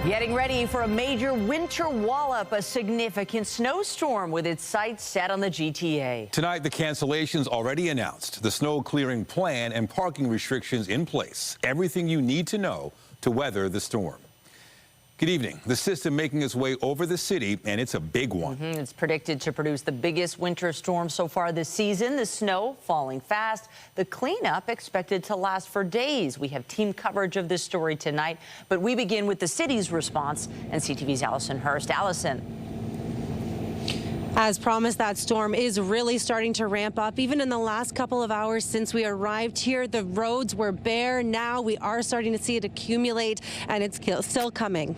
Getting ready for a major winter wallop, a significant snowstorm with its sights set on the GTA. Tonight, the cancellations already announced, the snow clearing plan and parking restrictions in place. Everything you need to know to weather the storm. Good evening. The system making its way over the city, and it's a big one. It's predicted to produce the biggest winter storm so far this season. The snow falling fast. The cleanup expected to last for days. We have team coverage of this story tonight, but we begin with the city's response and CTV's Allison Hurst. Allison. As promised, that storm is really starting to ramp up. Even in the last couple of hours since we arrived here, the roads were bare. Now we are starting to see it accumulate, and it's still coming.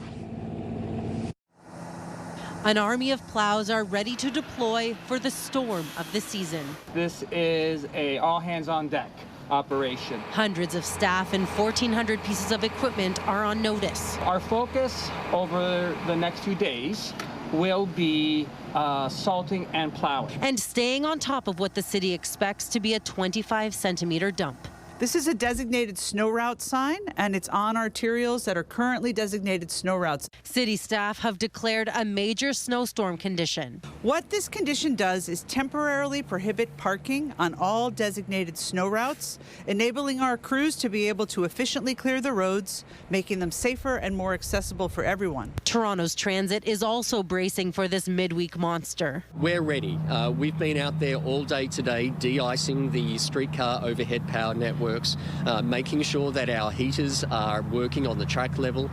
An army of plows are ready to deploy for the storm of the season. This is a all-hands-on-deck operation. Hundreds of staff and 1,400 pieces of equipment are on notice. Our focus over the next few days will be salting and plowing. And staying on top of what the city expects to be a 25-centimeter dump. This is a designated snow route sign, and it's on arterials that are currently designated snow routes. City staff have declared a major snowstorm condition. What this condition does is temporarily prohibit parking on all designated snow routes, enabling our crews to be able to efficiently clear the roads, making them safer and more accessible for everyone. Toronto's transit is also bracing for this midweek monster. We're ready. We've been out there all day today de-icing the streetcar overhead power networks, making sure that our heaters are working on the track level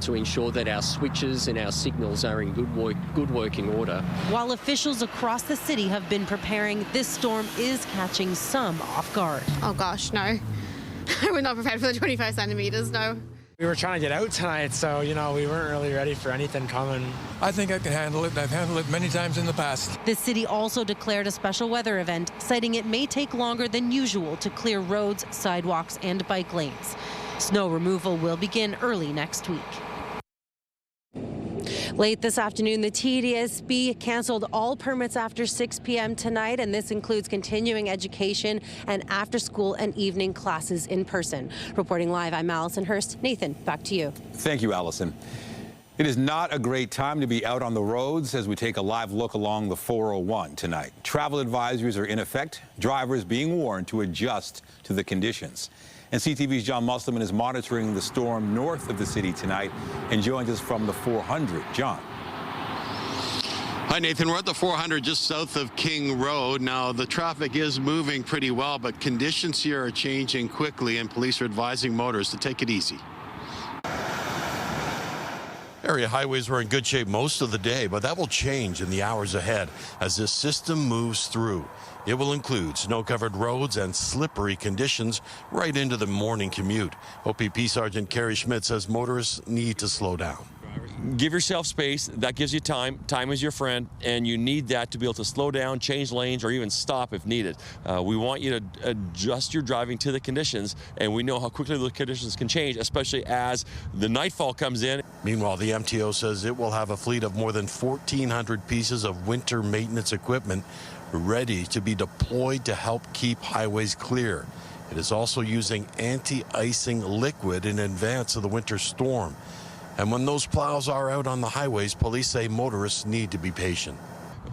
to ensure that our switches and our signals are in good working order. While officials across the city have been preparing, this storm is catching some off guard. Oh gosh, no. We're not prepared for the 25 centimeters, no. We were trying to get out tonight, so, we weren't really ready for anything coming. I think I can handle it. I've handled it many times in the past. The city also declared a special weather event, citing it may take longer than usual to clear roads, sidewalks, and bike lanes. Snow removal will begin early next week. Late this afternoon, the TDSB canceled all permits after 6 p.m. tonight, and this includes continuing education and after-school and evening classes in person. Reporting live, I'm Allison Hurst. Nathan, back to you. Thank you, Allison. It is not a great time to be out on the roads as we take a live look along the 401 tonight. Travel advisories are in effect, drivers being warned to adjust to the conditions. And CTV's John Musselman is monitoring the storm north of the city tonight and joins us from the 400. John. Hi, Nathan. We're at the 400 just south of King Road. Now, the traffic is moving pretty well, but conditions here are changing quickly, and police are advising motorists to take it easy. Area highways were in good shape most of the day, but that will change in the hours ahead as this system moves through. It will include snow-covered roads and slippery conditions right into the morning commute. OPP Sergeant Kerry Schmidt says motorists need to slow down. Give yourself space. That gives you time. Time is your friend, and you need that to be able to slow down, change lanes, or even stop if needed. We want you to adjust your driving to the conditions, and we know how quickly the conditions can change, especially as the nightfall comes in. Meanwhile, the MTO says it will have a fleet of more than 1,400 pieces of winter maintenance equipment ready to be deployed to help keep highways clear. It is also using anti-icing liquid in advance of the winter storm. And when those plows are out on the highways, police say motorists need to be patient.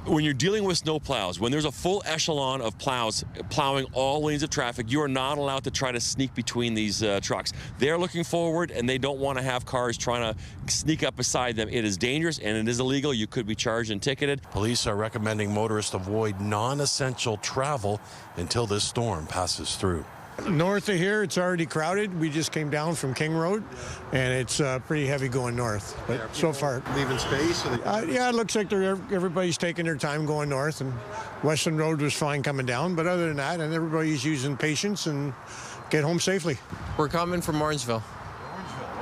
When you're dealing with snow plows, when there's a full echelon of plows plowing all lanes of traffic, you are not allowed to try to sneak between these trucks. They're looking forward, and they don't want to have cars trying to sneak up beside them. It is dangerous, and it is illegal. You could be charged and ticketed. Police are recommending motorists avoid non-essential travel until this storm passes through. North of here, it's already crowded. We just came down from King Road, and it's pretty heavy going north. But so far, leaving space? Yeah, it looks like everybody's taking their time going north, and Western Road was fine coming down. But other than that, and everybody's using patience and get home safely. We're coming from Orangeville.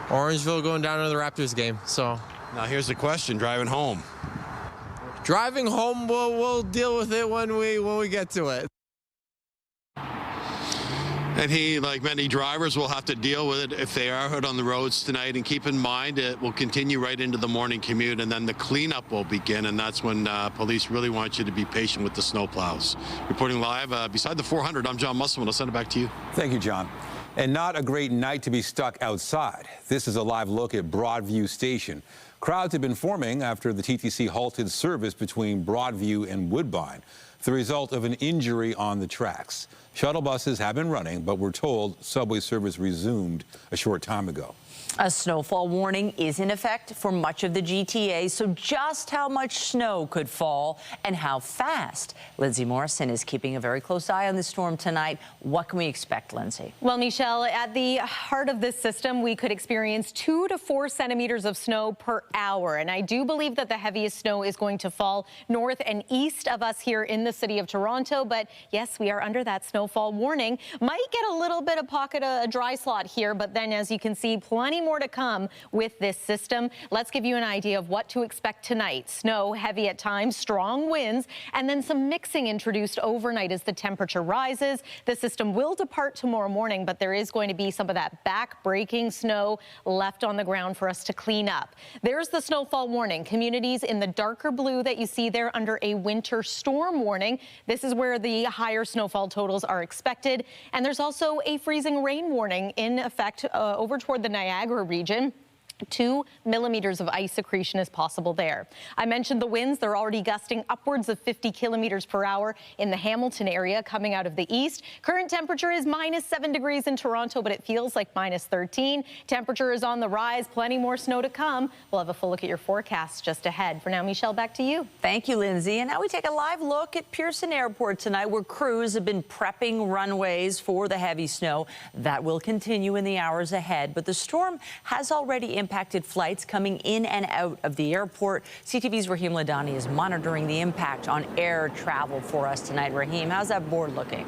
Orangeville going down to the Raptors game. So now here's the question: driving home. Driving home, we'll deal with it when we get to it. And he, like many drivers, will have to deal with it if they are out on the roads tonight. And keep in mind, it will continue right into the morning commute, and then the cleanup will begin. And that's when police really want you to be patient with the snowplows. Reporting live beside the 400, I'm John Musselman. I'll send it back to you. Thank you, John. And not a great night to be stuck outside. This is a live look at Broadview Station. Crowds have been forming after the TTC halted service between Broadview and Woodbine, the result of an injury on the tracks. Shuttle buses have been running, but we're told subway service resumed a short time ago. A snowfall warning is in effect for much of the GTA, so just how much snow could fall and how fast? Lindsay Morrison is keeping a very close eye on this storm tonight. What can we expect, Lindsay? Well, Michelle, at the heart of this system, we could experience 2 to 4 centimeters of snow per hour. And I do believe that the heaviest snow is going to fall north and east of us here in the city of Toronto. But yes, we are under that snowfall warning. Might get a little bit of a dry slot here, but then as you can see, plenty more to come with this system. Let's give you an idea of what to expect tonight. Snow heavy at times, strong winds, and then some mixing introduced overnight as the temperature rises. The system will depart tomorrow morning, but there is going to be some of that back-breaking snow left on the ground for us to clean up. There's the snowfall warning. Communities in the darker blue that you see there under a winter storm warning. This is where the higher snowfall totals are expected. And there's also a freezing rain warning in effect over toward the Niagara region. 2 millimeters of ice accretion is possible there. I mentioned the winds. They're already gusting upwards of 50 kilometers per hour in the Hamilton area coming out of the east. Current temperature is -7 degrees in Toronto, but it feels like -13. Temperature is on the rise. Plenty more snow to come. We'll have a full look at your forecast just ahead. For now, Michelle, back to you. Thank you, Lindsay. And now we take a live look at Pearson Airport tonight, where crews have been prepping runways for the heavy snow. That will continue in the hours ahead. But the storm has already impacted flights coming in and out of the airport. CTV's Raheem Ladani is monitoring the impact on air travel for us tonight. Raheem, how's that board looking?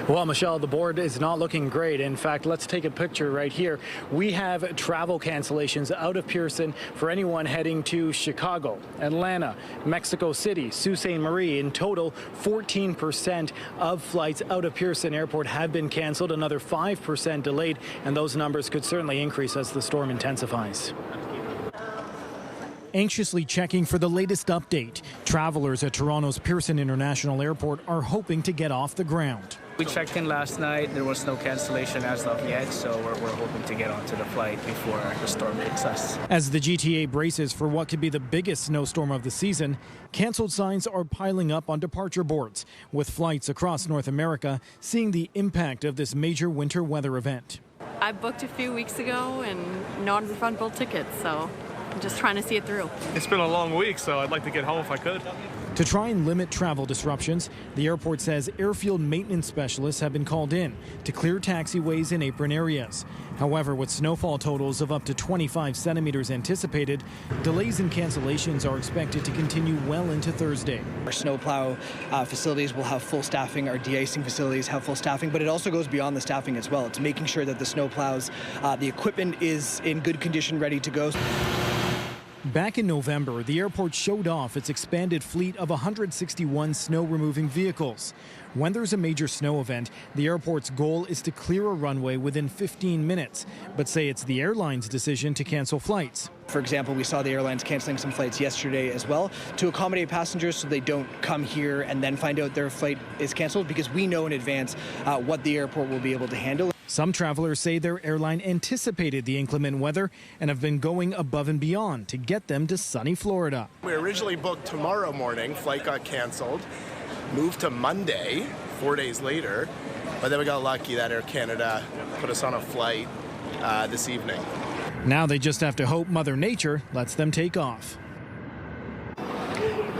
Well, Michelle, the board is not looking great. In fact, let's take a picture right here. We have travel cancellations out of Pearson for anyone heading to Chicago, Atlanta, Mexico City, Sault Ste. Marie. In total, 14% of flights out of Pearson Airport have been canceled, another 5% delayed, and those numbers could certainly increase as the storm intensifies. Anxiously checking for the latest update, travelers at Toronto's Pearson International Airport are hoping to get off the ground. We checked in last night. There was no cancellation as of yet, so we're hoping to get onto the flight before the storm hits us. As the GTA braces for what could be the biggest snowstorm of the season, canceled signs are piling up on departure boards, with flights across North America seeing the impact of this major winter weather event. I booked a few weeks ago and non-refundable tickets, so I'm just trying to see it through. It's been a long week, so I'd like to get home if I could. To try and limit travel disruptions, the airport says airfield maintenance specialists have been called in to clear taxiways and apron areas. However, with snowfall totals of up to 25 centimeters anticipated, delays and cancellations are expected to continue well into Thursday. Our snowplow facilities will have full staffing. Our de-icing facilities have full staffing, but it also goes beyond the staffing as well. It's making sure that the snowplows, the equipment is in good condition, ready to go. Back in November, the airport showed off its expanded fleet of 161 snow-removing vehicles. When there's a major snow event, the airport's goal is to clear a runway within 15 minutes, but say it's the airline's decision to cancel flights. For example, we saw the airlines canceling some flights yesterday as well to accommodate passengers so they don't come here and then find out their flight is canceled, because we know in advance what the airport will be able to handle. Some travelers say their airline anticipated the inclement weather and have been going above and beyond to get them to sunny Florida. We originally booked tomorrow morning, flight got canceled, moved to Monday, 4 days later, but then we got lucky that Air Canada put us on a flight this evening. Now they just have to hope Mother Nature lets them take off.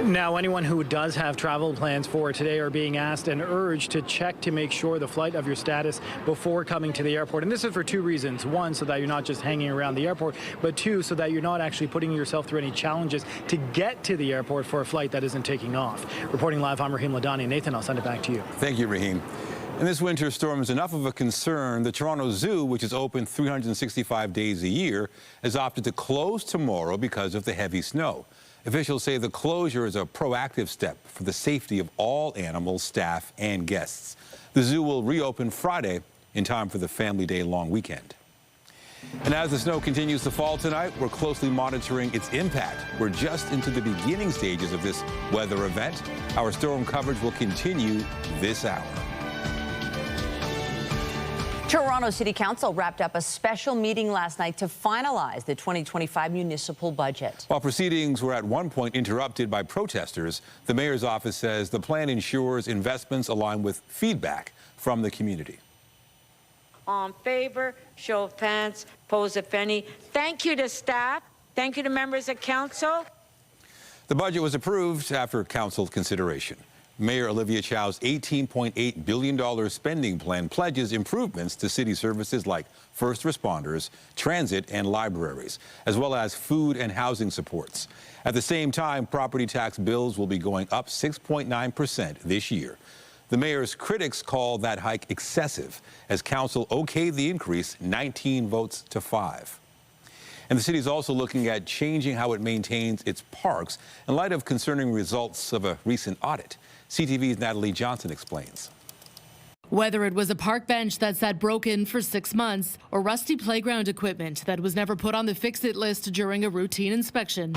Now, anyone who does have travel plans for today are being asked and urged to check to make sure the flight of your status before coming to the airport. And this is for 2 reasons. 1, so that you're not just hanging around the airport, but 2, so that you're not actually putting yourself through any challenges to get to the airport for a flight that isn't taking off. Reporting live, I'm Raheem Ladani. Nathan, I'll send it back to you. Thank you, Raheem. And this winter storm is enough of a concern. The Toronto Zoo, which is open 365 days a year, has opted to close tomorrow because of the heavy snow. Officials say the closure is a proactive step for the safety of all animals, staff, and guests. The zoo will reopen Friday in time for the Family Day long weekend. And as the snow continues to fall tonight, we're closely monitoring its impact. We're just into the beginning stages of this weather event. Our storm coverage will continue this hour. Toronto City Council wrapped up a special meeting last night to finalize the 2025 municipal budget. While proceedings were at one point interrupted by protesters, the mayor's office says the plan ensures investments align with feedback from the community. On favor, show of hands, opposed if any. Thank you to staff. Thank you to members of council. The budget was approved after council consideration. Mayor Olivia Chow's $18.8 billion spending plan pledges improvements to city services like first responders, transit, and libraries, as well as food and housing supports. At the same time, property tax bills will be going up 6.9% this year. The mayor's critics call that hike excessive, as council okayed the increase 19 votes to 5. And the city is also looking at changing how it maintains its parks in light of concerning results of a recent audit. CTV's Natalie Johnson explains. Whether it was a park bench that sat broken for 6 months or rusty playground equipment that was never put on the fix-it list during a routine inspection.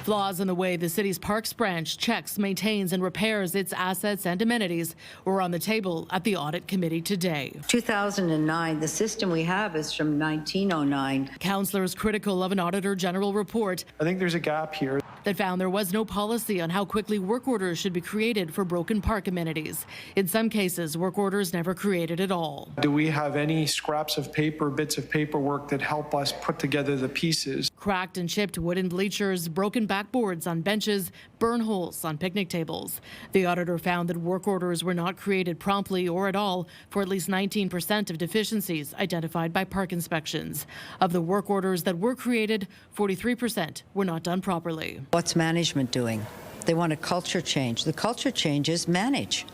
Flaws in the way the city's parks branch checks, maintains and repairs its assets and amenities were on the table at the audit committee today. 2009, the system we have is from 1909. Councillors critical of an Auditor General report. I think there's a gap here. That found there was no policy on how quickly work orders should be created for broken park amenities. In some cases, work orders never created at all. Do we have any scraps of paper, bits of paperwork that help us put together the pieces? Cracked and chipped wooden bleachers, broken backboards on benches, burn holes on picnic tables. The auditor found that work orders were not created promptly or at all for at least 19% of deficiencies identified by park inspections. Of the work orders that were created, 43% were not done properly. What's management doing? They want a culture change. The culture change is manage.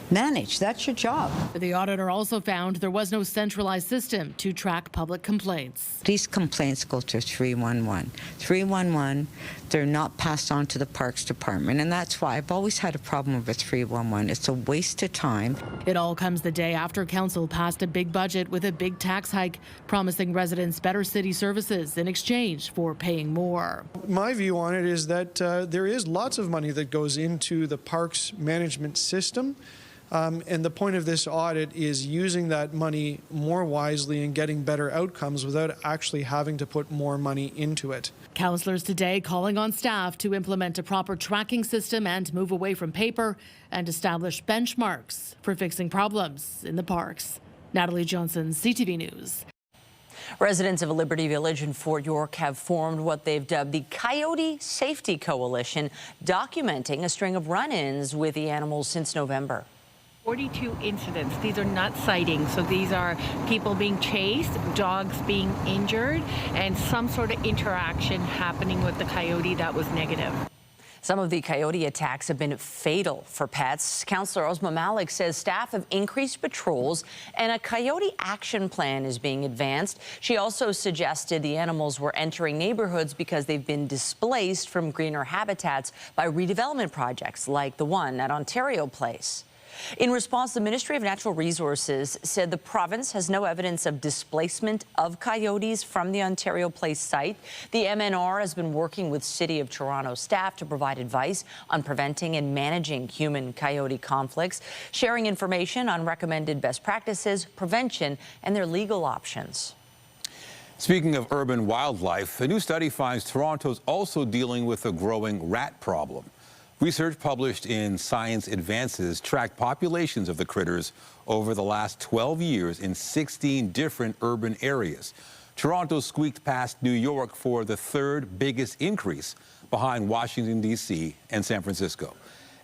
Manage, that's your job. The auditor also found there was no centralized system to track public complaints. These complaints go to 311. 311, they're not passed on to the Parks Department, and that's why I've always had a problem with 311. It's a waste of time. It all comes the day after council passed a big budget with a big tax hike, promising residents better city services in exchange for paying more. My view on it is that there is lots of money that goes into the parks management system. And the point of this audit is using that money more wisely and getting better outcomes without actually having to put more money into it. Councillors today calling on staff to implement a proper tracking system and move away from paper and establish benchmarks for fixing problems in the parks. Natalie Johnson, CTV News. Residents of Liberty Village in Fort York have formed what they've dubbed the Coyote Safety Coalition, documenting a string of run-ins with the animals since November. 42 incidents. These are not sightings, so these are people being chased, dogs being injured, and some sort of interaction happening with the coyote that was negative. Some of the coyote attacks have been fatal for pets. Councillor Osma Malik says staff have increased patrols and a coyote action plan is being advanced. She also suggested the animals were entering neighborhoods because they've been displaced from greener habitats by redevelopment projects like the one at Ontario Place. In response, the Ministry of Natural Resources said the province has no evidence of displacement of coyotes from the Ontario Place site. The MNR has been working with City of Toronto staff to provide advice on preventing and managing human-coyote conflicts, sharing information on recommended best practices, prevention, and their legal options. Speaking of urban wildlife, a new study finds Toronto's also dealing with a growing rat problem. Research published in Science Advances tracked populations of the critters over the last 12 years in 16 different urban areas. Toronto squeaked past New York for the third biggest increase, behind Washington, D.C. and San Francisco.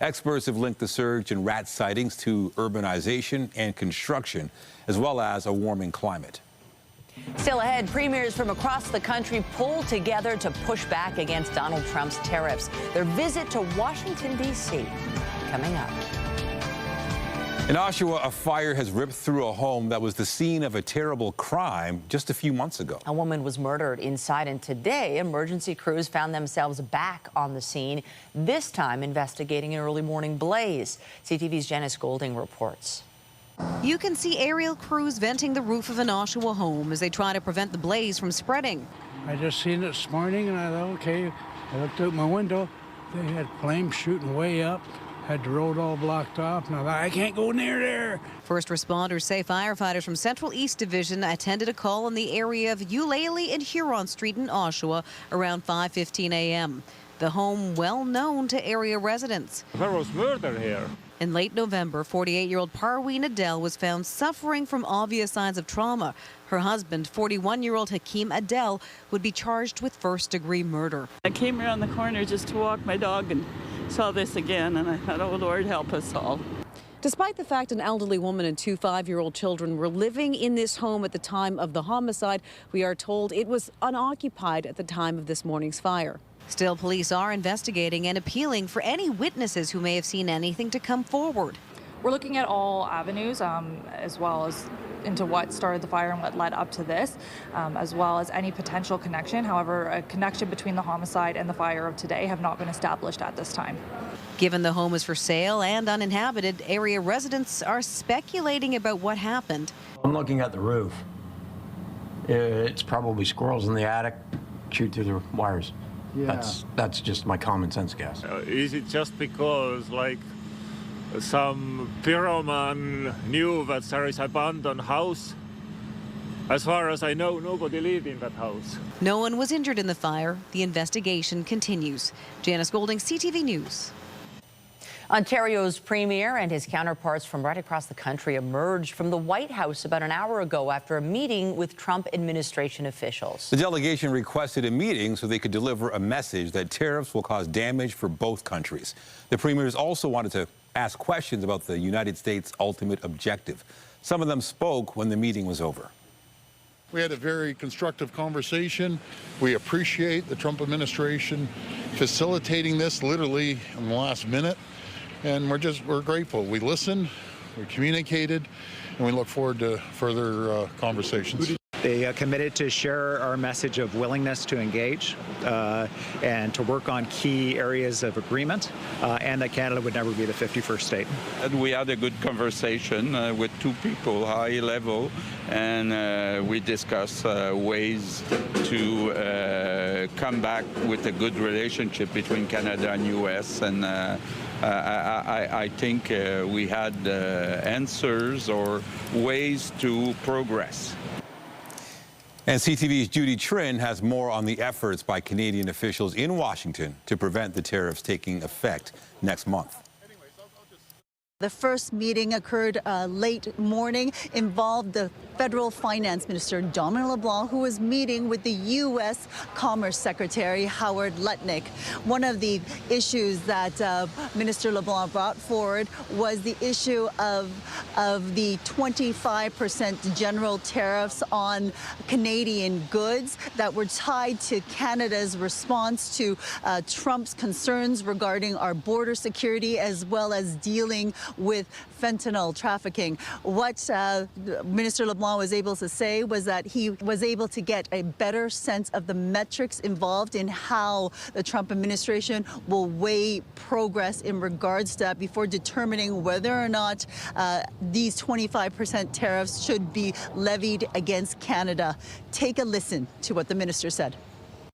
Experts have linked the surge in rat sightings to urbanization and construction, as well as a warming climate. Still ahead, premiers from across the country pull together to push back against Donald Trump's tariffs. Their visit to Washington, D.C. coming up. In Oshawa, a fire has ripped through a home that was the scene of a terrible crime just a few months ago. A woman was murdered inside, and today emergency crews found themselves back on the scene, this time investigating an early morning blaze. CTV's Janice Golding reports. You can see aerial crews venting the roof of an Oshawa home as they try to prevent the blaze from spreading. I just seen it this morning and I thought, okay, I looked out my window. They had flames shooting way up. had the road all blocked off, and I thought, I can't go near there. First responders say firefighters from Central East Division attended a call in the area of Eulalie and Huron Street in Oshawa around 5:15 a.m. The home well known to area residents. There was murder here. In late November, 48-year-old Parween Adele was found suffering from obvious signs of trauma. Her husband, 41-year-old Hakeem Adele, would be charged with first-degree murder. I came around the corner just to walk my dog and saw this again, and I thought, oh, Lord, help us all. Despite the fact an elderly woman and 2 5-year-old children were living in this home at the time of the homicide, we are told it was unoccupied at the time of this morning's fire. Still, police are investigating and appealing for any witnesses who may have seen anything to come forward. We're looking at all avenues, as well as into what started the fire and what led up to this, as well as any potential connection. However, a connection between the homicide and the fire of today have not been established at this time. Given the home is for sale and uninhabited, area residents are speculating about what happened. I'm looking at the roof. It's probably squirrels in the attic chewed through the wires. Yeah. That's just my common sense guess. Is it just because, like, some pyroman knew that there is an abandoned house? As far as I know, nobody lived in that house. No one was injured in the fire. The investigation continues. Janice Golding, CTV News. Ontario's premier and his counterparts from right across the country emerged from the White House about an hour ago after a meeting with Trump administration officials. The delegation requested a meeting so they could deliver a message that tariffs will cause damage for both countries. The premiers also wanted to ask questions about the United States' ultimate objective. Some of them spoke when the meeting was over. We had a very constructive conversation. We appreciate the Trump administration facilitating this literally in the last minute. And we're grateful. We listened, we communicated, and we look forward to further conversations. They committed to share our message of willingness to engage and to work on key areas of agreement, and that Canada would never be the 51st state. And we had a good conversation with two people, high level, and we discussed ways to come back with a good relationship between Canada and U.S. and I think we had answers or ways to progress. And CTV's Judy Trin has more on the efforts by Canadian officials in Washington to prevent the tariffs taking effect next month. The first meeting occurred late morning, involved the federal finance minister, Dominic LeBlanc, who was meeting with the U.S. Commerce Secretary, Howard Lutnick. One of the issues that Minister LeBlanc brought forward was the issue of the 25% general tariffs on Canadian goods that were tied to Canada's response to Trump's concerns regarding our border security, as well as dealing with fentanyl trafficking. What Minister LeBlanc was able to say was that he was able to get a better sense of the metrics involved in how the Trump administration will weigh progress in regards to that before determining whether or not these 25% tariffs should be levied against Canada. Take a listen to what the minister said.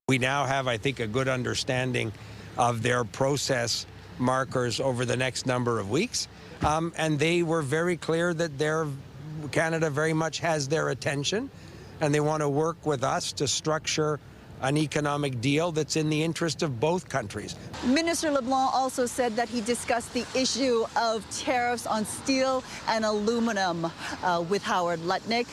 We now have, I think, a good understanding of their process markers over the next number of weeks. And they were very clear that Canada very much has their attention, and they want to work with us to structure an economic deal that's in the interest of both countries. Minister LeBlanc also said that he discussed the issue of tariffs on steel and aluminum with Howard Lutnick.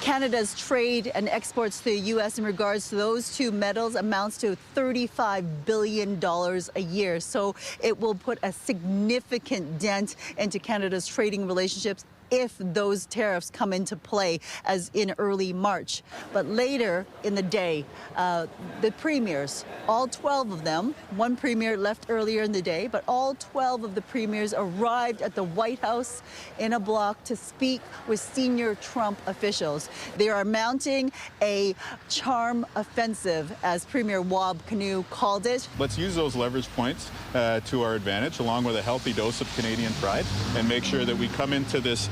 Canada's trade and exports to the U.S. in regards to those two metals amounts to $35 billion a year. So it will put a significant dent into Canada's trading relationships if those tariffs come into play as in early March. But later in the day, the premiers, all 12 of them, one premier left earlier in the day, but all 12 of the premiers arrived at the White House in a block to speak with senior Trump officials. They are mounting a charm offensive, as Premier Wab Kinew called it. Let's use those leverage points to our advantage, along with a healthy dose of Canadian pride, and make sure that we come into this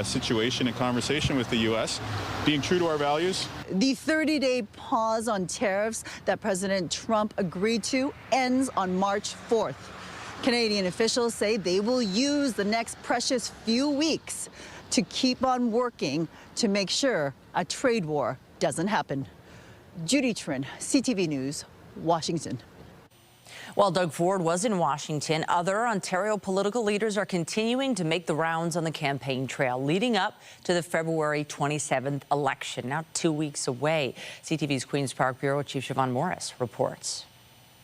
situation and conversation with the U.S. being true to our values. The 30-day pause on tariffs that President Trump agreed to ends on March 4th. Canadian officials say they will use the next precious few weeks to keep on working to make sure a trade war doesn't happen. Judy Trin, CTV News, Washington. While Doug Ford was in Washington, other Ontario political leaders are continuing to make the rounds on the campaign trail leading up to the February 27th election, now 2 weeks away. CTV's Queen's Park Bureau Chief Siobhan Morris reports.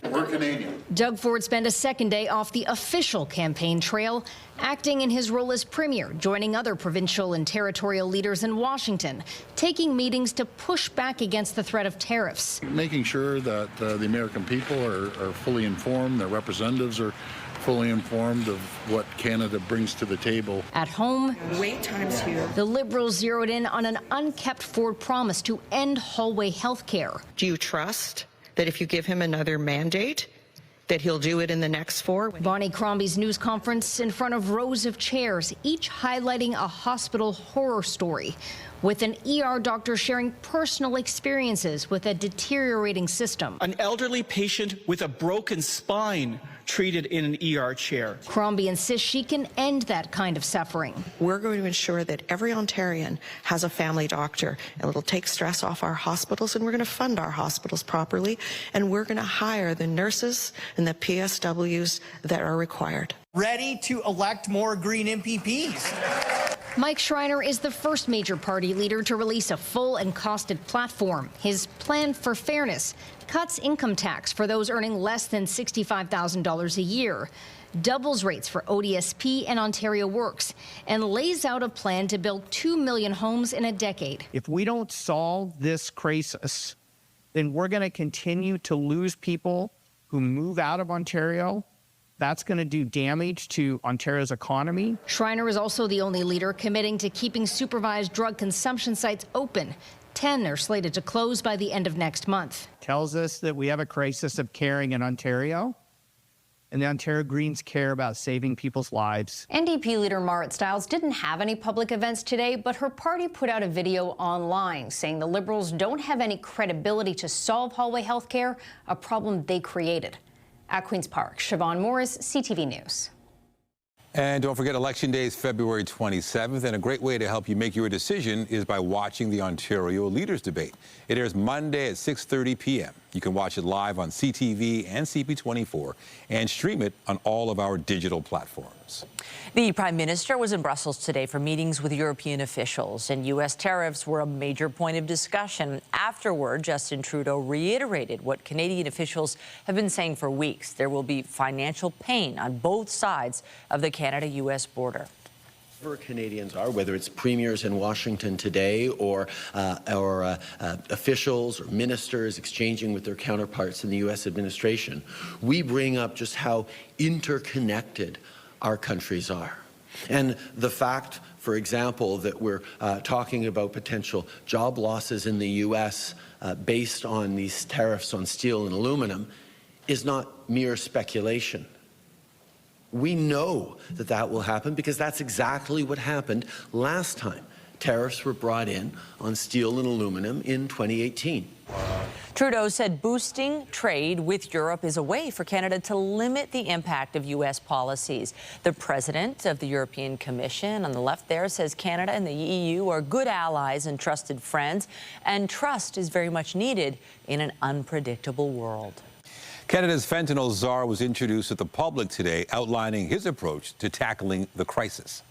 We're Canadian. Doug Ford spent a second day off the official campaign trail, acting in his role as premier, joining other provincial and territorial leaders in Washington, taking meetings to push back against the threat of tariffs. Making sure that the American people are fully informed, their representatives are fully informed of what Canada brings to the table. At home, wait times here. The Liberals zeroed in on an unkept Ford promise to end hallway health care. Do you trust that if you give him another mandate, that he'll do it in the next 4? Bonnie Crombie's news conference in front of rows of chairs, each highlighting a hospital horror story, with an ER doctor sharing personal experiences with a deteriorating system. An elderly patient with a broken spine treated in an ER chair. Crombie insists she can end that kind of suffering. We're going to ensure that every Ontarian has a family doctor, and it'll take stress off our hospitals, and we're going to fund our hospitals properly, and we're going to hire the nurses and the PSWs that are required. Ready to elect more Green MPPs. Mike Schreiner is the first major party leader to release a full and costed platform. His plan for fairness cuts income tax for those earning less than $65,000 a year, doubles rates for ODSP and Ontario Works, and lays out a plan to build 2 million homes in a decade. If we don't solve this crisis, then we're going to continue to lose people who move out of Ontario. That's going to do damage to Ontario's economy. Schreiner is also the only leader committing to keeping supervised drug consumption sites open. 10 are slated to close by the end of next month. Tells us that we have a crisis of caring in Ontario, and the Ontario Greens care about saving people's lives. NDP leader Marit Stiles didn't have any public events today, but her party put out a video online saying the Liberals don't have any credibility to solve hallway health care, a problem they created. At Queen's Park, Siobhan Morris, CTV News. And don't forget, Election Day is February 27th, and a great way to help you make your decision is by watching the Ontario Leaders Debate. It airs Monday at 6:30 p.m. You can watch it live on CTV and CP24 and stream it on all of our digital platforms. The Prime Minister was in Brussels today for meetings with European officials, and U.S. tariffs were a major point of discussion. Afterward, Justin Trudeau reiterated what Canadian officials have been saying for weeks. There will be financial pain on both sides of the Canada-U.S. border. Wherever Canadians are, whether it's premiers in Washington today or officials or ministers exchanging with their counterparts in the U.S. administration, we bring up just how interconnected our countries are. And the fact, for example, that we're talking about potential job losses in the U.S. Based on these tariffs on steel and aluminum is not mere speculation. We know that that will happen because that's exactly what happened last time tariffs were brought in on steel and aluminum in 2018. Trudeau said boosting trade with Europe is a way for Canada to limit the impact of U.S. policies. The president of the European Commission on the left there says Canada and the EU are good allies and trusted friends, and trust is very much needed in an unpredictable world. Canada's fentanyl czar was introduced to the public today, outlining his approach to tackling the crisis.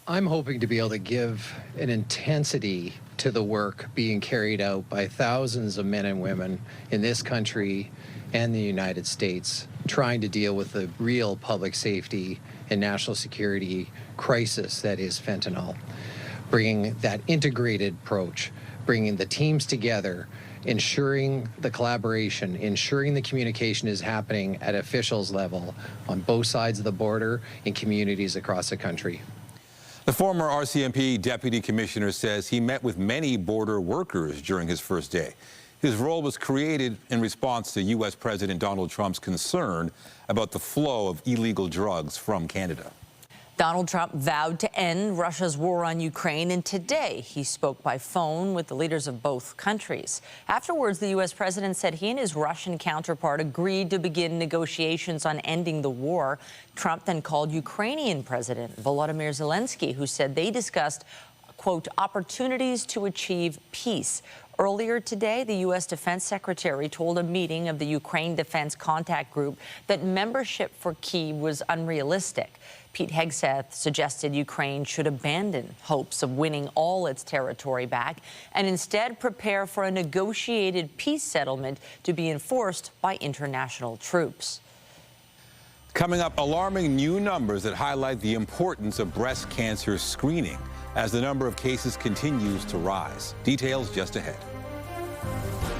I'm hoping to be able to give an intensity to the work being carried out by thousands of men and women in this country and the United States, trying to deal with the real public safety and national security crisis that is fentanyl. Bringing that integrated approach, bringing the teams together, ensuring the collaboration, ensuring the communication is happening at officials level on both sides of the border in communities across the country. The former RCMP deputy commissioner says he met with many border workers during his first day. His role was created in response to U.S. President Donald Trump's concern about the flow of illegal drugs from Canada. Donald Trump vowed to end Russia's war on Ukraine, and today he spoke by phone with the leaders of both countries. Afterwards, the U.S. president said he and his Russian counterpart agreed to begin negotiations on ending the war. Trump then called Ukrainian President Volodymyr Zelensky, who said they discussed, quote, opportunities to achieve peace. Earlier today, the U.S. Defense Secretary told a meeting of the Ukraine Defense Contact Group that membership for Kyiv was unrealistic. Pete Hegseth suggested Ukraine should abandon hopes of winning all its territory back and instead prepare for a negotiated peace settlement to be enforced by international troops. Coming up, alarming new numbers that highlight the importance of breast cancer screening as the number of cases continues to rise. Details just ahead.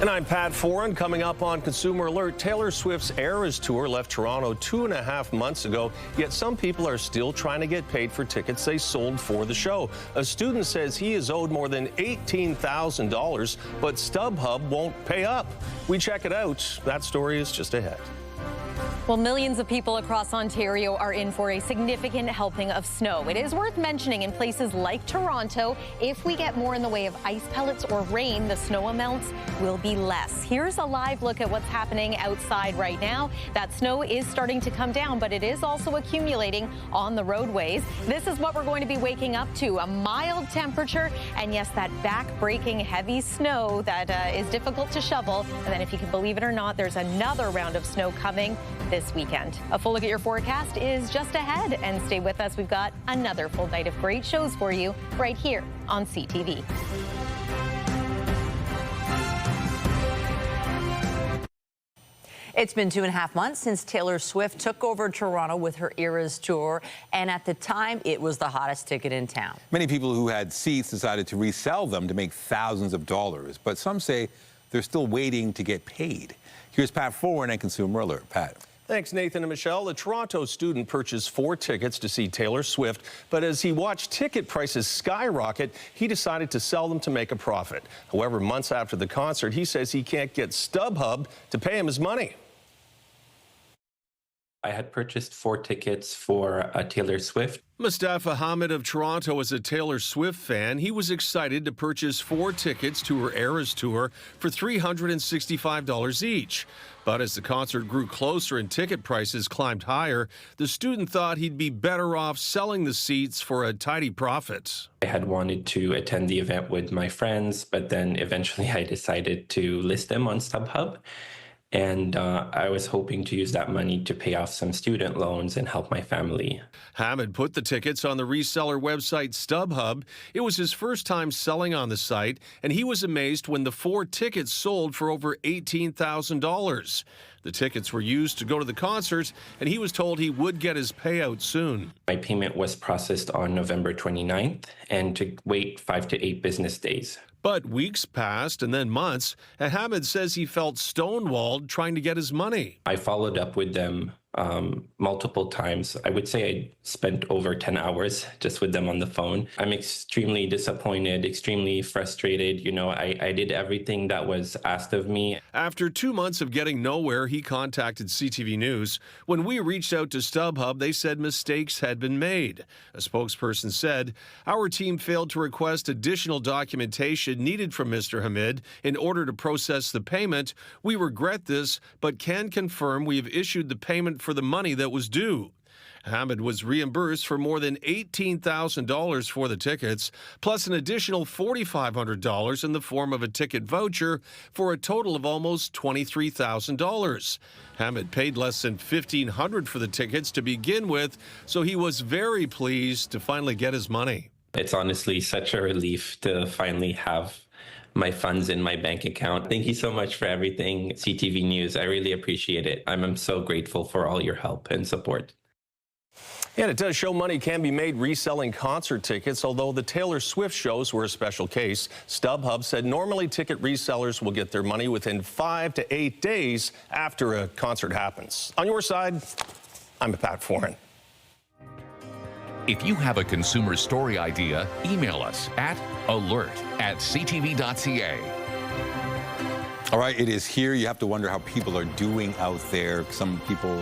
And I'm Pat Foran. Coming up on Consumer Alert, Taylor Swift's Eras Tour left Toronto 2.5 months ago, yet some people are still trying to get paid for tickets they sold for the show. A student says he is owed more than $18,000, but StubHub won't pay up. We check it out. That story is just ahead. Well, millions of people across Ontario are in for a significant helping of snow. It is worth mentioning in places like Toronto, if we get more in the way of ice pellets or rain, the snow amounts will be less. Here's a live look at what's happening outside right now. That snow is starting to come down, but it is also accumulating on the roadways. This is what we're going to be waking up to, a mild temperature, and yes, that back-breaking heavy snow that is difficult to shovel. And then if you can believe it or not, there's another round of snow coming this weekend. A full look at your forecast is just ahead, and stay with us. We've got another full night of great shows for you right here on CTV. It's been 2.5 months since Taylor Swift took over Toronto with her Eras Tour, and at the time, it was the hottest ticket in town. Many people who had seats decided to resell them to make thousands of dollars, but some say they're still waiting to get paid. Here's Pat Foran and Consumer Alert. Pat. Thanks, Nathan and Michelle. A Toronto student purchased 4 tickets to see Taylor Swift, but as he watched ticket prices skyrocket, he decided to sell them to make a profit. However, months after the concert, he says he can't get StubHub to pay him his money. I had purchased 4 tickets for Taylor Swift. Mustafa Hamid of Toronto is a Taylor Swift fan. He was excited to purchase 4 tickets to her Eras Tour for $365 each. But as the concert grew closer and ticket prices climbed higher, the student thought he'd be better off selling the seats for a tidy profit. I had wanted to attend the event with my friends, but then eventually I decided to list them on StubHub. And I was hoping to use that money to pay off some student loans and help my family. Hamid put the tickets on the reseller website StubHub. It was his first time selling on the site, and he was amazed when the 4 tickets sold for over $18,000. The tickets were used to go to the concert, and he was told he would get his payout soon. My payment was processed on November 29th, and to wait 5 to 8 business days. But weeks passed and then months, and Hamid says he felt stonewalled trying to get his money. I followed up with them multiple times. I would say I spent over 10 hours just with them on the phone. I'm extremely disappointed, extremely frustrated. You know, I did everything that was asked of me. After 2 months of getting nowhere, he contacted CTV News. When we reached out to StubHub, they said mistakes had been made. A spokesperson said, "Our team failed to request additional documentation needed from Mr. Hamid in order to process the payment. We regret this, but can confirm we have issued the payment for the money that was due." Hamid was reimbursed for more than $18,000 for the tickets, plus an additional $4,500 in the form of a ticket voucher for a total of almost $23,000. Hamid paid less than $1,500 for the tickets to begin with, so he was very pleased to finally get his money. It's honestly such a relief to finally have my funds in my bank account. Thank you so much for everything, CTV News. I really appreciate it. I'm so grateful for all your help and support. And it does show money can be made reselling concert tickets, although the Taylor Swift shows were a special case. StubHub said normally ticket resellers will get their money within 5 to 8 days after a concert happens. On your side, I'm Pat Foran. If you have a consumer story idea, email us at alert@ctv.ca. All right, it is here. You have to wonder how people are doing out there. Some people,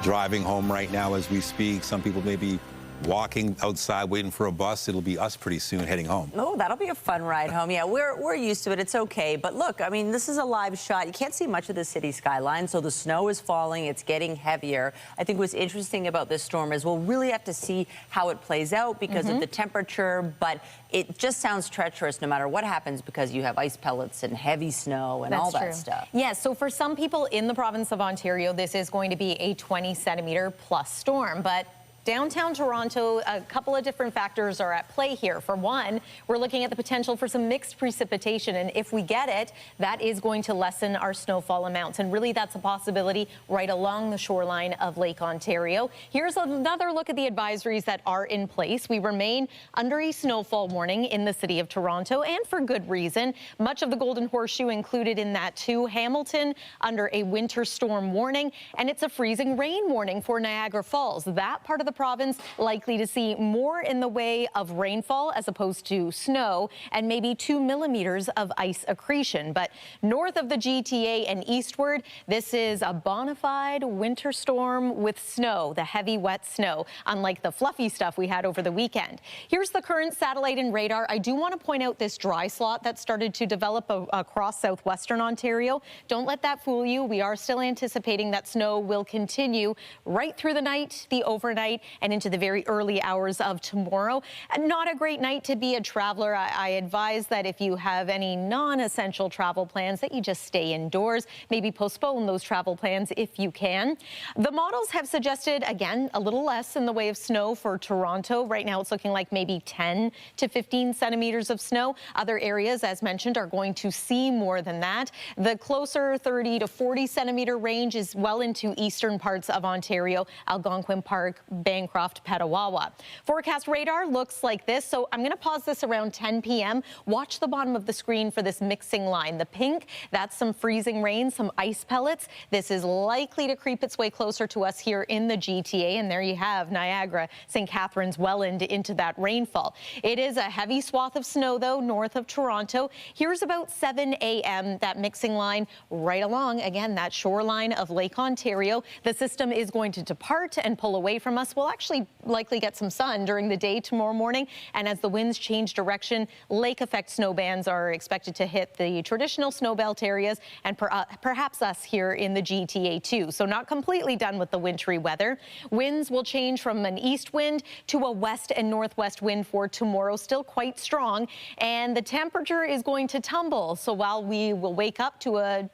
driving home right now as we speak. Some people maybe walking outside waiting for a bus. It'll be us pretty soon heading home. Oh, that'll be a fun ride home. Yeah, we're used to it. It's okay. But look, I mean, this is a live shot. You can't see much of the city skyline, so the snow is falling. It's getting heavier. I think what's interesting about this storm is we'll really have to see how it plays out because of the temperature, but it just sounds treacherous no matter what happens because you have ice pellets and heavy snow and all that stuff. Yes, so for some people in the province of Ontario, this is going to be a 20-centimeter plus storm, but downtown Toronto, a couple of different factors are at play here. For one, we're looking at the potential for some mixed precipitation, and if we get it, that is going to lessen our snowfall amounts, and really that's a possibility right along the shoreline of Lake Ontario. Here's another look at the advisories that are in place. We remain under a snowfall warning in the city of Toronto, and for good reason. Much of the Golden Horseshoe included in that too. Hamilton under a winter storm warning, and it's a freezing rain warning for Niagara Falls. That part of the province likely to see more in the way of rainfall as opposed to snow and maybe 2 millimeters of ice accretion. But north of the GTA and eastward, this is a bona fide winter storm with snow, the heavy wet snow, unlike the fluffy stuff we had over the weekend. Here's the current satellite and radar. I do want to point out this dry slot that started to develop across southwestern Ontario. Don't let that fool you. We are still anticipating that snow will continue right through the night, the overnight, and into the very early hours of tomorrow. Not a great night to be a traveler. I advise that if you have any non-essential travel plans that you just stay indoors, maybe postpone those travel plans if you can. The models have suggested, again, a little less in the way of snow for Toronto. Right now it's looking like maybe 10 to 15 centimeters of snow. Other areas, as mentioned, are going to see more than that. The closer 30 to 40 centimeter range is well into eastern parts of Ontario, Algonquin Park, Bancroft, Petawawa. Forecast radar looks like this, so I'm going to pause this around 10 p.m. Watch the bottom of the screen for this mixing line. The pink, that's some freezing rain, some ice pellets. This is likely to creep its way closer to us here in the GTA, and there you have Niagara, St. Catharines well into that rainfall. It is a heavy swath of snow, though, north of Toronto. Here's about 7 a.m., that mixing line right along, again, that shoreline of Lake Ontario. The system is going to depart and pull away from us. We'll actually likely get some sun during the day tomorrow morning, and as the winds change direction, lake effect snow bands are expected to hit the traditional snow belt areas and perhaps us here in the GTA too. So not completely done with the wintry weather. Winds will change from an east wind to a west and northwest wind for tomorrow, still quite strong, and the temperature is going to tumble. So while we will wake up to a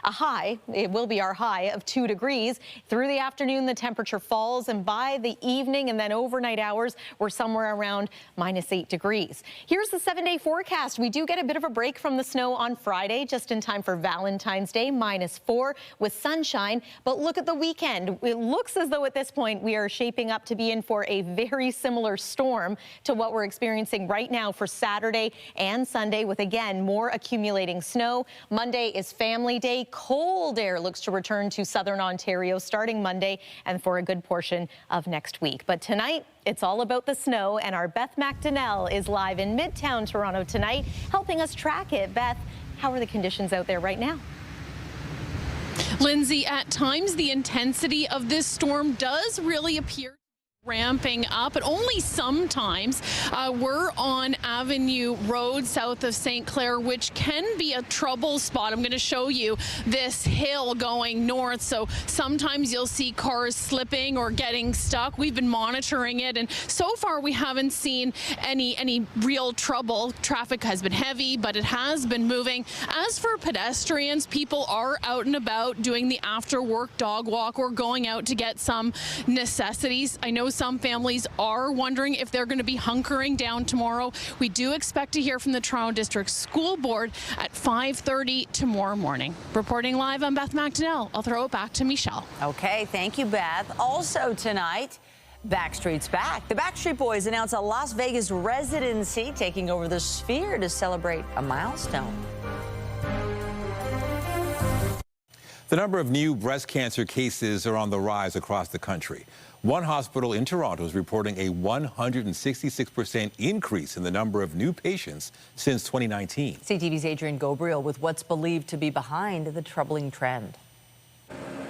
high, it will be our high of 2 degrees, through the afternoon the temperature falls, and by the evening and then overnight hours, we're somewhere around -8 degrees. Here's the 7-day forecast. We do get a bit of a break from the snow on Friday, just in time for Valentine's Day, -4 with sunshine. But look at the weekend. It looks as though at this point we are shaping up to be in for a very similar storm to what we're experiencing right now for Saturday and Sunday, with again more accumulating snow. Monday is Family Day. Cold air looks to return to southern Ontario starting Monday and for a good portion of next week. But tonight, it's all about the snow, and our Beth McDonnell is live in Midtown Toronto tonight, helping us track it. Beth, how are the conditions out there right now? Lindsay, at times the intensity of this storm does really appear ramping up, but only sometimes. We're on Avenue Road south of St. Clair, which can be a trouble spot. I'm going to show you this hill going north, so sometimes you'll see cars slipping or getting stuck. We've been monitoring it, and so far we haven't seen any real trouble. Traffic has been heavy, but it has been moving. As for pedestrians, people are out and about doing the after work dog walk or going out to get some necessities. I know some families are wondering if they're going to be hunkering down tomorrow. We do expect to hear from the Toronto District School Board at 5:30 tomorrow morning. Reporting live, I'm Beth McDonnell. I'll throw it back to Michelle. Okay, thank you, Beth. Also tonight, Backstreet's back. The Backstreet Boys announced a Las Vegas residency, taking over the Sphere to celebrate a milestone. The number of new breast cancer cases are on the rise across the country. One hospital in Toronto is reporting a 166% increase in the number of new patients since 2019. CTV's Adrian Gobriel with what's believed to be behind the troubling trend.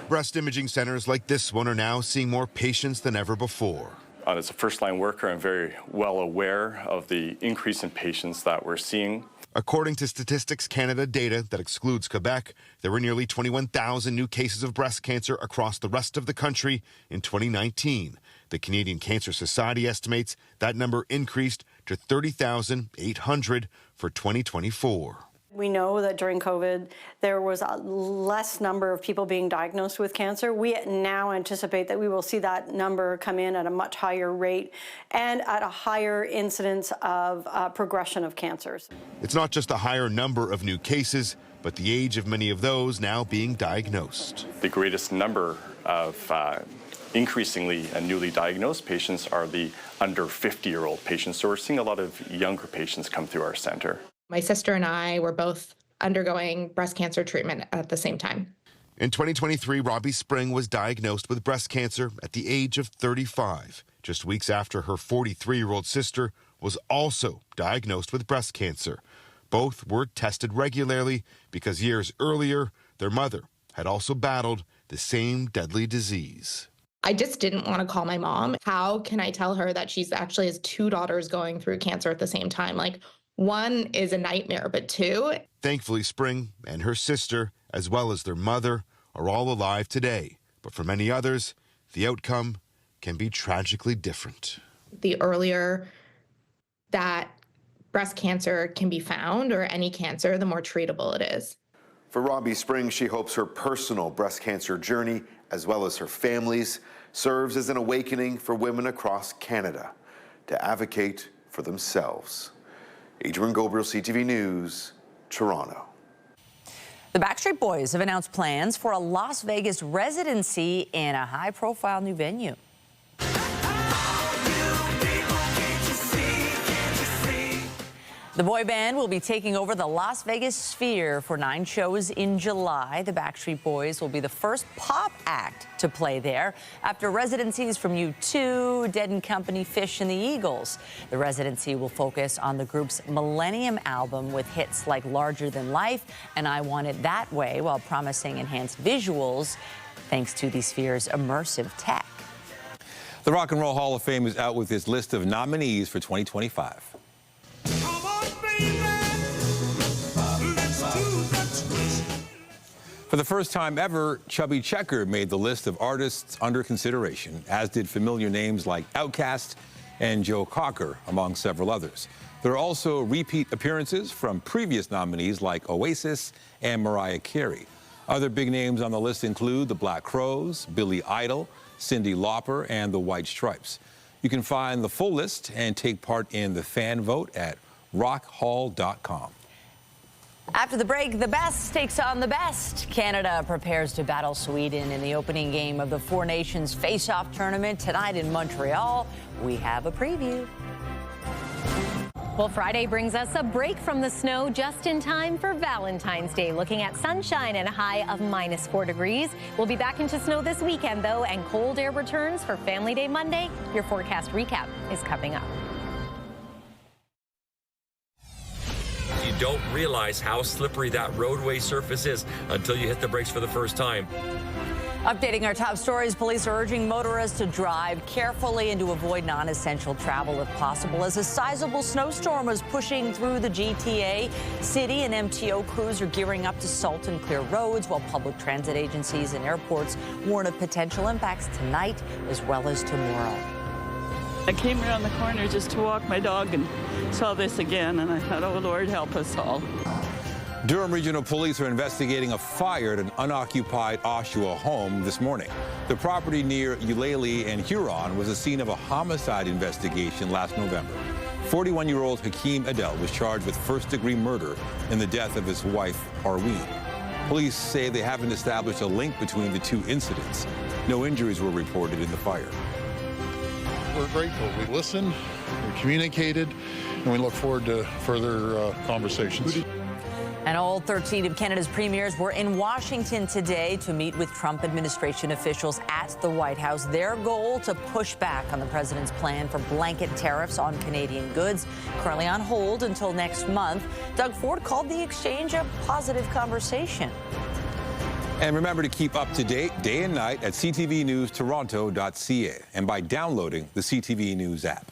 Breast imaging centers like this one are now seeing more patients than ever before. As a first-line worker, I'm very well aware of the increase in patients that we're seeing. According to Statistics Canada data that excludes Quebec, there were nearly 21,000 new cases of breast cancer across the rest of the country in 2019. The Canadian Cancer Society estimates that number increased to 30,800 for 2024. We know that during COVID, there was a less number of people being diagnosed with cancer. We now anticipate that we will see that number come in at a much higher rate and at a higher incidence of progression of cancers. It's not just the higher number of new cases, but the age of many of those now being diagnosed. The greatest number of increasingly newly diagnosed patients are the under 50-year-old patients. So we're seeing a lot of younger patients come through our center. My sister and I were both undergoing breast cancer treatment at the same time. In 2023, Robbie Spring was diagnosed with breast cancer at the age of 35, just weeks after her 43-year-old sister was also diagnosed with breast cancer. Both were tested regularly because years earlier, their mother had also battled the same deadly disease. I just didn't want to call my mom. How can I tell her that she's actually has two daughters going through cancer at the same time? Like, one is a nightmare, but two. Thankfully, Spring and her sister, as well as their mother, are all alive today. But for many others, the outcome can be tragically different. The earlier that breast cancer can be found, or any cancer, the more treatable it is. For Robbie Spring, she hopes her personal breast cancer journey, as well as her family's, serves as an awakening for women across Canada to advocate for themselves. Adrian Gobriel, CTV News, Toronto. The Backstreet Boys have announced plans for a Las Vegas residency in a high-profile new venue. The boy band will be taking over the Las Vegas Sphere for 9 shows in July. The Backstreet Boys will be the first pop act to play there after residencies from U2, Dead & Company, Fish, and the Eagles. The residency will focus on the group's Millennium album with hits like Larger Than Life and I Want It That Way, while promising enhanced visuals thanks to the Sphere's immersive tech. The Rock and Roll Hall of Fame is out with its list of nominees for 2025. For the first time ever, Chubby Checker made the list of artists under consideration, as did familiar names like Outkast and Joe Cocker, among several others. There are also repeat appearances from previous nominees like Oasis and Mariah Carey. Other big names on the list include the Black Crowes, Billy Idol, Cyndi Lauper, and the White Stripes. You can find the full list and take part in the fan vote at rockhall.com. After the break, the best takes on the best. Canada prepares to battle Sweden in the opening game of the Four Nations Face-Off tournament tonight in Montreal. We have a preview. Well, Friday brings us a break from the snow just in time for Valentine's Day, looking at sunshine and a high of -4 degrees. We'll be back into snow this weekend, though, and cold air returns for Family Day Monday. Your forecast recap is coming up. You don't realize how slippery that roadway surface is until you hit the brakes for the first time. Updating our top stories, police are urging motorists to drive carefully and to avoid non-essential travel if possible, as a sizable snowstorm is pushing through the GTA. City and MTO crews are gearing up to salt and clear roads, while public transit agencies and airports warn of potential impacts tonight as well as tomorrow. I came around the corner just to walk my dog and saw this again, and I thought, oh, Lord, help us all. Durham Regional Police are investigating a fire at an unoccupied Oshawa home this morning. The property near Eulalie and Huron was the scene of a homicide investigation last November. 41-year-old Hakeem Adel was charged with first-degree murder in the death of his wife, Arween. Police say they haven't established a link between the two incidents. No injuries were reported in the fire. We're grateful. We listened, we communicated, and we look forward to further conversations. And all 13 of Canada's premiers were in Washington today to meet with Trump administration officials at the White House. Their goal to push back on the president's plan for blanket tariffs on Canadian goods, currently on hold until next month. Doug Ford called the exchange a positive conversation. And remember to keep up to date day and night at ctvnewstoronto.ca and by downloading the CTV News app.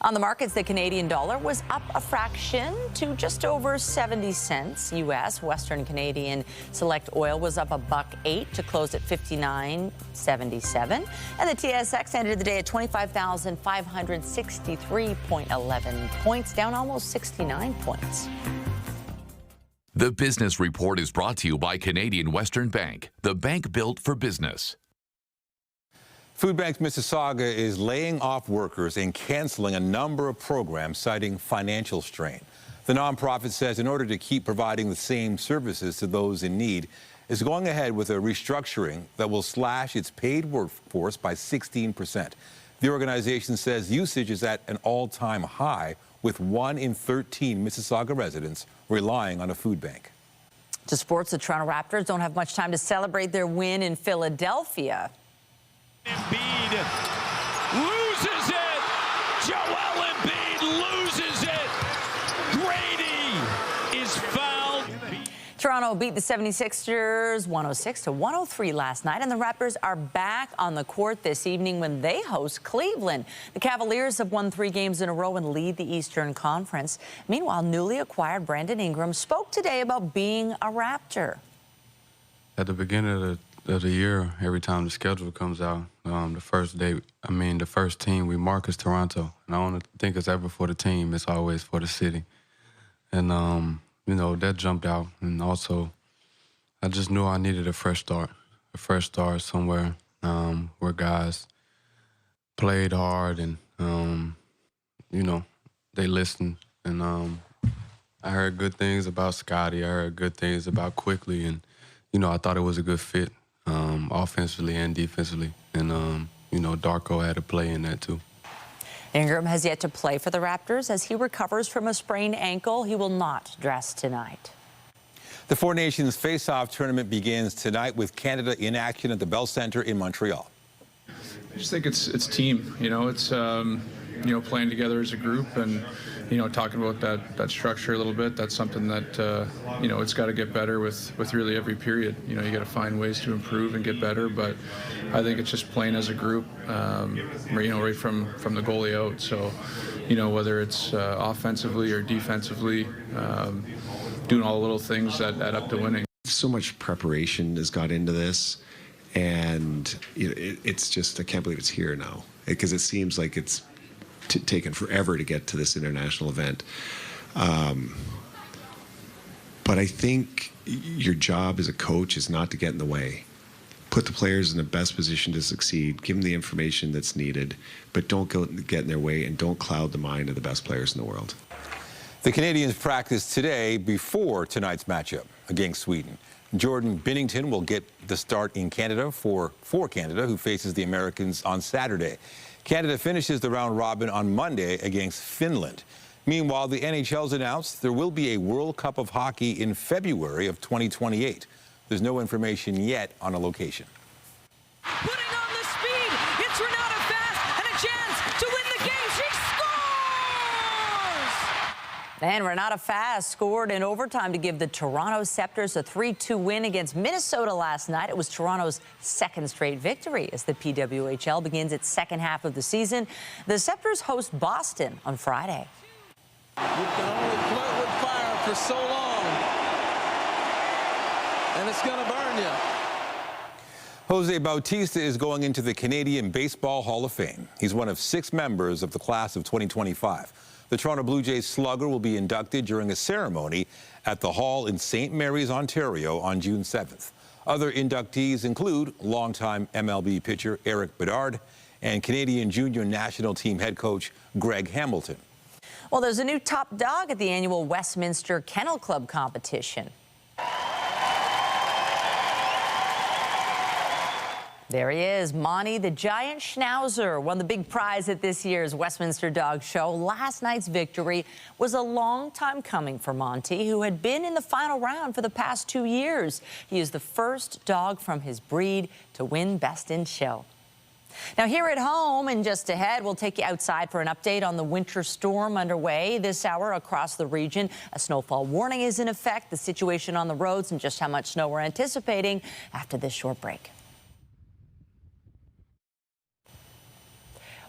On the markets, the Canadian dollar was up a fraction to just over 70 cents U.S. Western Canadian Select Oil was up $1.08 to close at 59.77. And the TSX ended the day at 25,563.11 points, down almost 69 points. The Business Report is brought to you by Canadian Western Bank, the bank built for business. Food Banks Mississauga is laying off workers and canceling a number of programs citing financial strain. The nonprofit says in order to keep providing the same services to those in need, is going ahead with a restructuring that will slash its paid workforce by 16%. The organization says usage is at an all-time high, with 1 in 13 Mississauga residents relying on a food bank. To sports, the Toronto Raptors don't have much time to celebrate their win in Philadelphia. Embiid loses it. Joel Embiid loses it. Grady is fouled. Toronto beat the 76ers 106-103 last night, and the Raptors are back on the court this evening when they host Cleveland. The Cavaliers have won 3 games in a row and lead the Eastern Conference. Meanwhile, newly acquired Brandon Ingram spoke today about being a Raptor. At the beginning of the year, every time the schedule comes out, the first team we mark is Toronto. And I don't think it's ever for the team, it's always for the city. And, you know, that jumped out. And also, I just knew I needed a fresh start somewhere where guys played hard and, you know, they listened. And I heard good things about Scotty. I heard good things about Quickly. And, you know, I thought it was a good fit, offensively and defensively. And, you know, Darko had a play in that, too. Ingram has yet to play for the Raptors as he recovers from a sprained ankle. He will not dress tonight. The Four Nations Face-Off tournament begins tonight with Canada in action at the Bell Centre in Montreal. I just think it's team. You know, it's you know, playing together as a group and, you know, talking about that structure a little bit. That's something that you know, it's got to get better with really every period. You know, you got to find ways to improve and get better. But I think it's just playing as a group. You know, right from the goalie out. So, you know, whether it's offensively or defensively, doing all the little things that add up to winning. So much preparation has got into this, and you know, it's just, I can't believe it's here now, because it seems like it's taken forever to get to this international event. But I think your job as a coach is not to get in the way. Put the players in the best position to succeed, give them the information that's needed, but don't get in their way and don't cloud the mind of the best players in the world. The Canadians practiced today before tonight's matchup against Sweden. Jordan Binnington will get the start in Canada for Canada, who faces the Americans on Saturday. Canada finishes the round robin on Monday against Finland. Meanwhile, the NHL's announced there will be a World Cup of Hockey in February of 2028. There's no information yet on a location. Putting on the speed. It's Renata Fast and a chance to win the game. She scores! And Renata Fast scored in overtime to give the Toronto Scepters a 3-2 win against Minnesota last night. It was Toronto's second straight victory as the PWHL begins its second half of the season. The Scepters host Boston on Friday. You can only flirt with fire for so long, and it's going to burn you. Jose Bautista is going into the Canadian Baseball Hall of Fame. He's one of 6 members of the class of 2025. The Toronto Blue Jays slugger will be inducted during a ceremony at the Hall in St. Mary's, Ontario on June 7th. Other inductees include longtime MLB pitcher Eric Bedard and Canadian junior national team head coach Greg Hamilton. Well, there's a new top dog at the annual Westminster Kennel Club competition. There he is, Monty the Giant Schnauzer won the big prize at this year's Westminster Dog Show. Last night's victory was a long time coming for Monty, who had been in the final round for the past 2 years. He is the first dog from his breed to win Best in Show. Now here at home and just ahead, we'll take you outside for an update on the winter storm underway this hour across the region. A snowfall warning is in effect, the situation on the roads and just how much snow we're anticipating after this short break.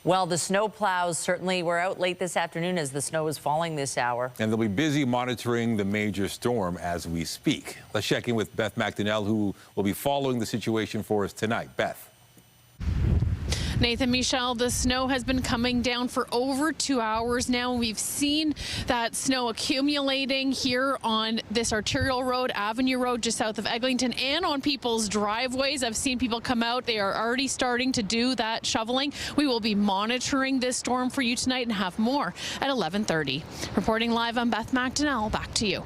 Well, the snow plows certainly were out late this afternoon as the snow is falling this hour. And they'll be busy monitoring the major storm as we speak. Let's check in with Beth McDonnell, who will be following the situation for us tonight. Beth. Nathan, Michelle, the snow has been coming down for over 2 hours now. We've seen that snow accumulating here on this arterial road, Avenue Road, just south of Eglinton, and on people's driveways. I've seen people come out. They are already starting to do that shoveling. We will be monitoring this storm for you tonight and have more at 11:30. Reporting live, I'm Beth McDonnell. Back to you.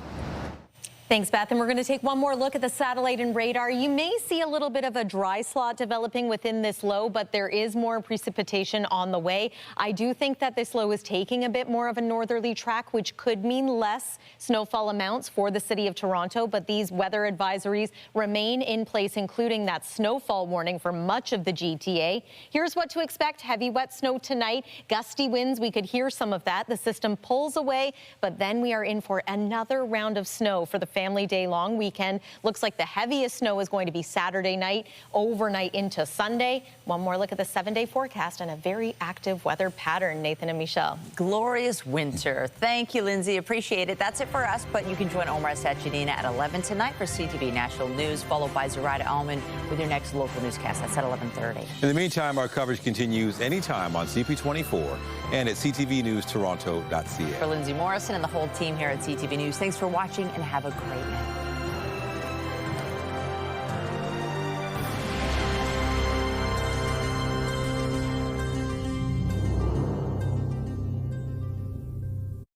Thanks, Beth. And we're going to take one more look at the satellite and radar. You may see a little bit of a dry slot developing within this low, but there is more precipitation on the way. I do think that this low is taking a bit more of a northerly track, which could mean less snowfall amounts for the city of Toronto. But these weather advisories remain in place, including that snowfall warning for much of the GTA. Here's what to expect. Heavy wet snow tonight. Gusty winds. We could hear some of that. The system pulls away, but then we are in for another round of snow for the family day long weekend. Looks like the heaviest snow is going to be Saturday night, overnight into Sunday. One more look at the 7-day forecast and a very active weather pattern. Nathan and Michelle. Glorious winter. Thank you, Lindsay. Appreciate it. That's it for us, but you can join Omar Sachedina at 11 tonight for CTV National News, followed by Zoraida Alman with your next local newscast. That's at 11:30. In the meantime, our coverage continues anytime on CP24 and at ctvnewstoronto.ca. For Lindsay Morrison and the whole team here at CTV News, thanks for watching and have a great night.